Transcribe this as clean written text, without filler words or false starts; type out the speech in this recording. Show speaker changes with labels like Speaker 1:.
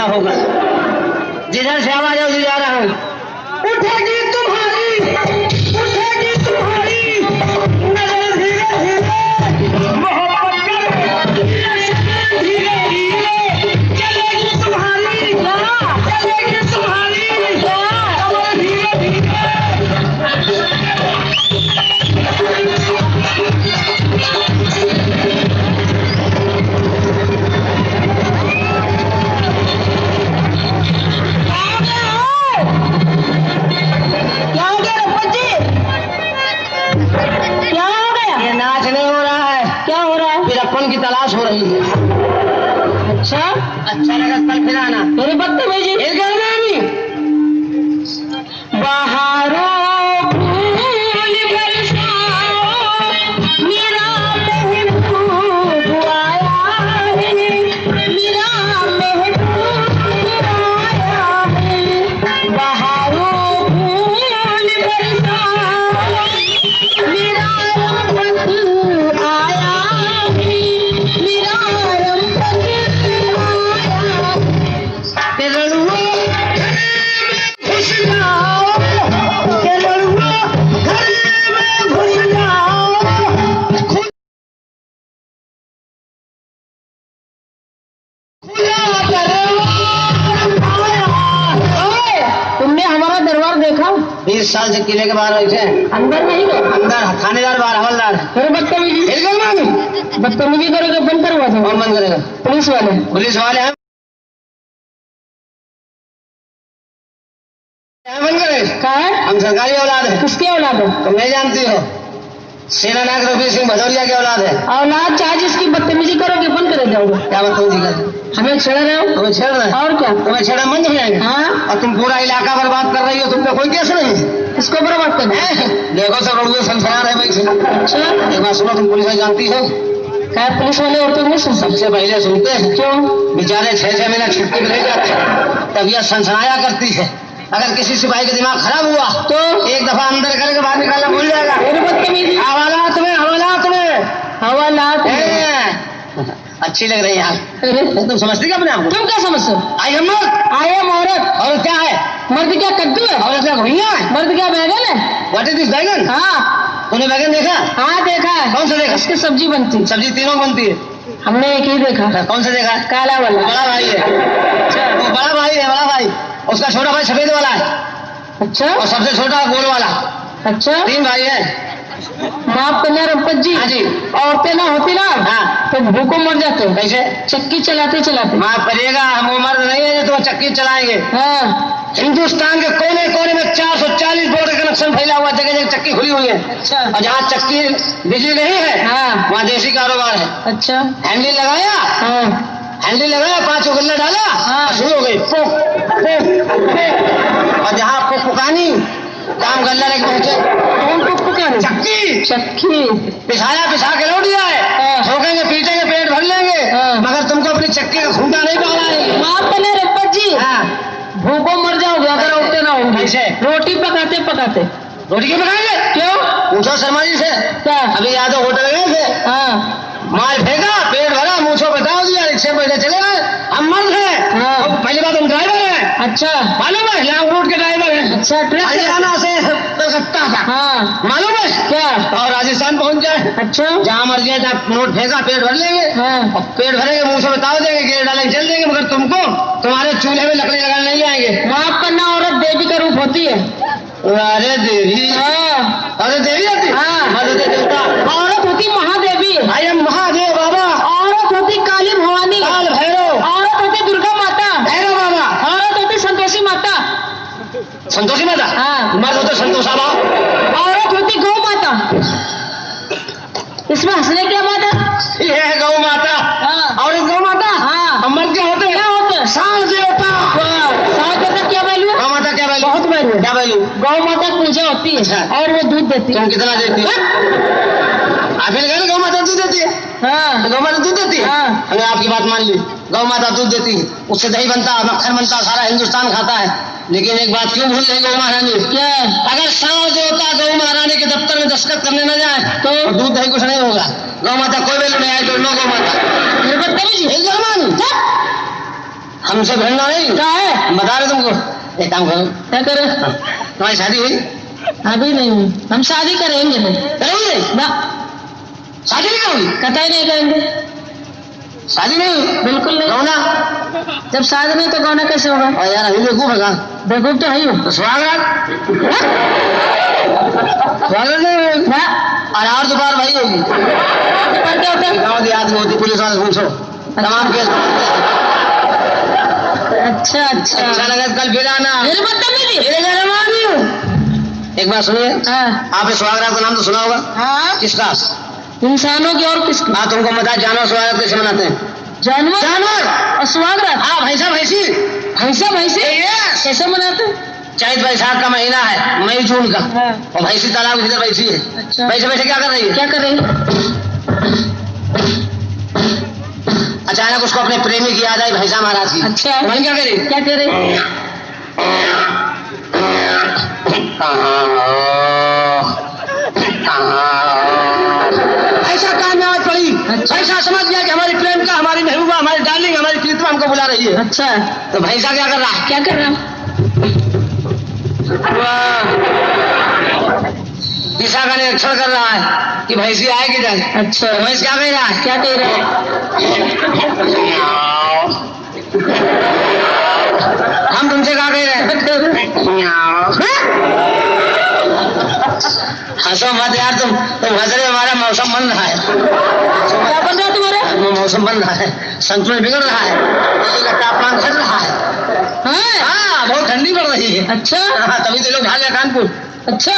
Speaker 1: होगा। जिधर से आवाज है उधर जा रहा हूँ। उठेगी तुम्हारी नजर धीरे धीरे, मोहब्बत धीरे धीरे चलेगी तुम्हारी नजर धीरे धीरे। की तलाश हो रही है। अच्छा लगा कल फिर आना। मेरे बदतमीजी बहारों फूल बरसाओ, मेरा महबूब आया है, मेरा महबूब आया है। बहारों फूल बरसाओ, मेरा रहमत आया है, मेरा रहमत आया। तेरलुआ घुस जाओ, तेरलुआ घर में घुस जाओ। खुला दरबार आया। तुमने हमारा दरबार देखा? 20 साल से किले के बाहर बैठे हैं। अंदर नहीं गए? अंदर थानेदार बाहर हवलदार। फिर बदतमीजी करोगे, बंद करवा दो। कौन बंद करेगा? पुलिस वाले हैं। बंद करे कहा है? हम सरकारी औलाद है। किसकी औलाद है? तुम नहीं जानती हो, सेना नायक रफी सिंह भदौरिया की औलाद है। औलाद चाहे जिसकी बदतमीजी करोगे बंद करे जाओगे। क्या बदतमीजी कर? हमें छेड़ रहे हो? हमें छेड़ रहे और क्या? तुम्हें छेड़ा बंद हो जाएंगे। हाँ, और तुम पूरा इलाका बर्बाद कर रही हो, तुम पे कोई केस नहीं है। इसको बर्बाद कर देखो सब रोड संसार है भाई। अच्छा एक बात सुनो, तुम पुलिस जानती हो? क्या पुलिस वाले औरतों नहीं सुन? सबसे पहले सुनते हैं। क्यों? बेचारे 6-6 महीना छुट्टी में रह जाते हैं, तबीयत सनसनाया करती है। अगर किसी सिपाही का दिमाग खराब हुआ तो एक दफा अंदर करके बाहर निकालना भूल जाएगा। हवालात में अच्छी लग रही है आप। तुम समझती क्या अपने आप को? तुम क्या समझते हो? आई एम औरत। और क्या है? मर्द क्या कद्दू है? औरत क्या घुइयां है? मर्द क्या बैगन है? व्हाट इज दिस बैगन? हाँ, तूने बैगन देखा? हाँ देखा है। कौन सा देखा? इसकी सब्जी बनती है। सब्जी तीनों बनती है। हमने एक ही देखा। कौन सा देखा? काला वाला। बड़ा भाई है। अच्छा, वो बड़ा भाई। उसका छोटा भाई सफेद वाला है। अच्छा, और सबसे छोटा गोल वाला। अच्छा, 3 भाई है। माफ करना रंपत जी। हाँ जी। औरतें ना होती ना, हाँ, तो भूखों मर जाते। कैसे? चक्की चलाते। माफ करिएगा, हम वो मर्द नहीं है जो चक्की चलाएंगे। हाँ, हिंदुस्तान के कोने कोने में 440 बोर्ड का कनेक्शन फैला हुआ, जगह जगह चक्की खुली हुई है। अच्छा, और जहाँ चक्की बिजली नहीं है, हाँ, वहाँ देसी कारोबार है। अच्छा, हैंडल लगाया, हाँ, 5 उगल्ला डाला, हाँ, शुरू हो गई पोक। और जहाँ पुकानी काम गल्ला लेके पहुंचे। कौन पुकानी? चक्की पिसा के लौट जाए, ठोकेंगे पीटेंगे पेट भर लेंगे, मगर तुमको अपनी चक्की का खूंटा नहीं पाना। माफ करने रब्बत जी। हाँ, भूखों मर जाओगे अगर उठते ना होंगे। कैसे? रोटी पकाते। रोटी क्यों पकाएंगे? क्यों? पूछो शर्मा जी से। क्या? अभी यादव होटल गए थे, हाँ, माल फेंका, पेट भरा, मुझको बताओ दिया, रिक्शे में बैठे चले गए। हम मर्द हैं। हाँ, पहली बात हम ड्राइवर हैं। अच्छा, मालूम है? लॉन्ग रूट के ड्राइवर हैं। अच्छा, हरियाणा से कलकत्ता का। हाँ, मालूम है क्या? और राजस्थान पहुंच जाए। अच्छा, जहाँ मर्जी है नोट फेंका, पेट भर लेंगे। हाँ, और पेट भरेंगे, मुँह से बताओ देंगे, गेट डालेंगे, चल देंगे, मगर तुमको तुम्हारे चूल्हे में लकड़ी लगाने नहीं आएंगे। माफ करना, औरत देवी का रूप होती है। अरे देवी? हाँ, अरे देवी होती? हाँ, औरत होती महादेवी। आई एम महादेव बाबा। औरत होती काली भवानी, काल भैरव। औरत होती दुर्गा माता, भैरव बाबा। औरत होती संतोषी माता। हाँ, मर्द होते संतोषा बाबा। औरत होती गौ माता। इसमें हंसने क्या बात है? ये है गौ माता। हाँ, औरत गौ माता। हाँ, मर्द क्या होते? सांस देवता। क्या वैल्यू? गौ माता क्या वैल्यू? बहुत वैल्यू। क्या वैल्यू? गौ माता पूजा होती है। अच्छा, और वो दूध देती है। तुम कितना देती है? आप गौ माता दूध देती है। हाँ, गौ माता दूध देती है। हाँ, हमने आपकी बात मान ली, गौ माता दूध देती है, उससे दही बनता है, मक्खन बनता है, सारा हिंदुस्तान खाता है। लेकिन एक बात क्यों भूल रही गौ महारानी? क्या? अगर सांस देवता गौ महारानी के दफ्तर में दस्तखत करने न जाए तो दूध दही कुछ नहीं होगा। गौ माता कोई वैल्यू नहीं आए तो नो गौ माता। हमसे भिड़ना नहीं।
Speaker 2: क्या है?
Speaker 1: बता रहे तुमको। एक काम करो।
Speaker 2: क्या करें?
Speaker 1: तुम्हारी शादी हुई?
Speaker 2: अभी नहीं हुई। हम शादी करेंगे नहीं।
Speaker 1: करेंगे
Speaker 2: ना,
Speaker 1: शादी नहीं करोगी?
Speaker 2: कतई नहीं करेंगे।
Speaker 1: शादी नहीं?
Speaker 2: बिल्कुल नहीं।
Speaker 1: गौना?
Speaker 2: जब शादी नहीं तो गौना कैसे होगा?
Speaker 1: और यार अभी बेवकूफ है कहाँ?
Speaker 2: बेवकूफ तो है ही।
Speaker 1: तो स्वागत नहीं
Speaker 2: ना,
Speaker 1: और दोपहर भाई होगी।
Speaker 2: पर क्या होता है?
Speaker 1: गाँव देहात में होती, पुलिस वाले पूछो तमाम केस।
Speaker 2: अच्छा अच्छा
Speaker 1: अच्छा लगा कल फिर आना।
Speaker 2: मेरे बदतमीजी।
Speaker 1: एक बात सुनिए।
Speaker 2: हाँ
Speaker 1: आपने स्वागत का नाम तो सुना होगा।
Speaker 2: हाँ,
Speaker 1: किसका?
Speaker 2: इंसानों की और किसकी?
Speaker 1: हाँ तुमको बता, जानवर स्वागत कैसे मनाते हैं?
Speaker 2: जानवर
Speaker 1: जानवर
Speaker 2: और स्वागत?
Speaker 1: हाँ भैंसा भैंसी।
Speaker 2: भैंसा भैंसी
Speaker 1: Yes!
Speaker 2: कैसे मनाते?
Speaker 1: चैत बैसाख का महीना है, मई जून का।
Speaker 2: हाँ।
Speaker 1: और भैंसी तालाब की भीतर बैठी है।
Speaker 2: अच्छा,
Speaker 1: बैठे बैठे क्या कर रही है?
Speaker 2: क्या कर रही?
Speaker 1: अचानक उसको अपने प्रेमी की याद आई, भैंसा महाराज की।
Speaker 2: अच्छा,
Speaker 1: वही क्या करी?
Speaker 2: क्या कर रही?
Speaker 1: ऐसा काम में आवाज पड़ी।
Speaker 2: अच्छा।
Speaker 1: ऐसा समझ गया कि हमारी प्रेम का, हमारी महबूबा, हमारी डार्लिंग, हमारी प्रीतमा हमको बुला रही है।
Speaker 2: अच्छा,
Speaker 1: तो भैंसा क्या कर रहा है?
Speaker 2: क्या कर रहा?
Speaker 1: दिशा का निरीक्षण कर रहा है कि भैंसी आए कि जाए।
Speaker 2: अच्छा,
Speaker 1: तो भैंस क्या कह रहा है?
Speaker 2: क्या कह रहा है?
Speaker 1: हम तुमसे क्या कह रहे हैं? हंसो मत यार, तुम हंस रहे हो, हमारा मौसम बन रहा है।
Speaker 2: क्या बन रहा है तुम्हारा?
Speaker 1: मौसम बन रहा है, संतुलन बिगड़ रहा है, तापमान घट रहा है। हाँ बहुत ठंडी पड़ रही है।
Speaker 2: अच्छा,
Speaker 1: हाँ, तभी तो लोग भागे कानपुर।
Speaker 2: अच्छा